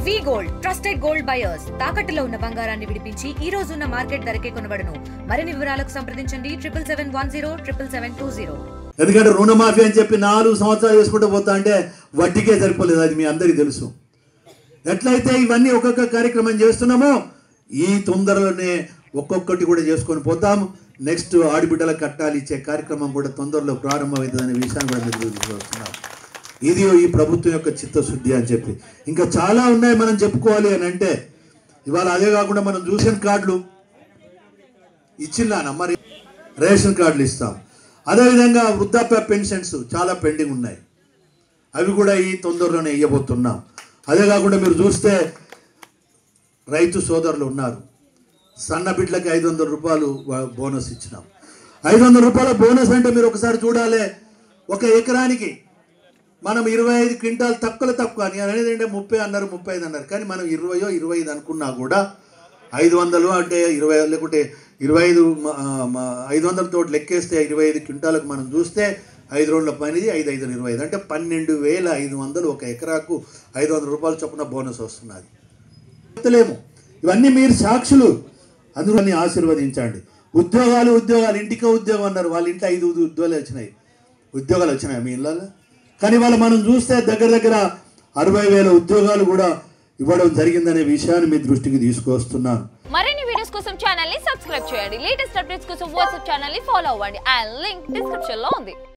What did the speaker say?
వి gold trusted gold buyers తాకట్టులో ఉన్న బంగారాన్ని విడిపించి ఈ రోజు ఉన్న మార్కెట్ ధరకే కొనబడును. మరిన్ని వివరాలకు సంప్రదించండి 77107720. ఎందుకంటే రుణమాఫీ అని చెప్పి 4 సంవత్సరాలు వేసుకుంటూ పోతా అంటే వడ్డీకే సరిపోలేదు. అది మీ అందరికీ తెలుసు. ఎట్లయితే ఇవన్నీ ఒక్కొక్క కార్యక్రమం చేస్తున్నామో ఈ తొందరలోనే ఒక్కొక్కటి కూడా చేసుకొని పోతాం. నెక్స్ట్ ఆడబిడ్డల కట్టాలు ఇచ్చే కార్యక్రమం కూడా తొందరలో ప్రారంభమవుతుందనే విషయాన్ని కూడా మీరు చూస్తున్నారు. ఇది ఈ ప్రభుత్వం యొక్క చిత్తశుద్ధి అని చెప్పి ఇంకా చాలా ఉన్నాయి మనం చెప్పుకోవాలి అని అంటే ఇవాళ అదే కాకుండా మనం రేషన్ కార్డులు ఇచ్చిన్నాను, మరి రేషన్ కార్డులు ఇస్తాం. అదేవిధంగా వృద్ధాప్య పెన్షన్స్ చాలా పెండింగ్ ఉన్నాయి, అవి కూడా ఈ తొందరలోనే ఇవ్వబోతున్నాం. అదే కాకుండా మీరు చూస్తే రైతు సోదరులు ఉన్నారు, సన్న బిడ్డలకి 500 రూపాయలు బోనస్ ఇచ్చినాం. 500 రూపాయల బోనస్ అంటే మీరు ఒకసారి చూడాలి. ఒక ఎకరానికి మనం 25 క్వింటాల్ తక్కువ అని అనేది అంటే 30 అన్నారు, 35 అన్నారు. కానీ మనం 20 25 అనుకున్నా కూడా 500 అంటే 20 లేకుంటే 500 తోటి లెక్కేస్తే 25 క్వింటాలకు మనం చూస్తే 5 రోజుల పనిది 5 5 25 అంటే 12,500 ఒక ఎకరాకు 500 రూపాయలు చొప్పున బోనస్ వస్తున్నది. చెప్తలేము, ఇవన్నీ మీరు సాక్షులు. అందులో ఆశీర్వదించండి. ఉద్యోగాలు ఇంటికి ఉద్యోగం అన్నారు, వాళ్ళ ఇంట్లో 5 ఉద్యోగాలు వచ్చినాయి మీ ఇళ్ళలో. కానీ వాళ్ళు మనం చూస్తే దగ్గర 60,000 ఉద్యోగాలు కూడా ఇవ్వడం జరిగిందనే విషయాన్ని మీ దృష్టికి తీసుకొస్తున్నాను. మరిన్ని వీడియోస్ కోసం ఛానల్ ని సబ్స్క్రైబ్ చేయండి. లేటెస్ట్ అప్డేట్స్ కోసం వాట్సాప్ ఛానల్ ని ఫాలో అవ్వండి. ఆ లింక్ డిస్క్రిప్షన్ లో ఉంది.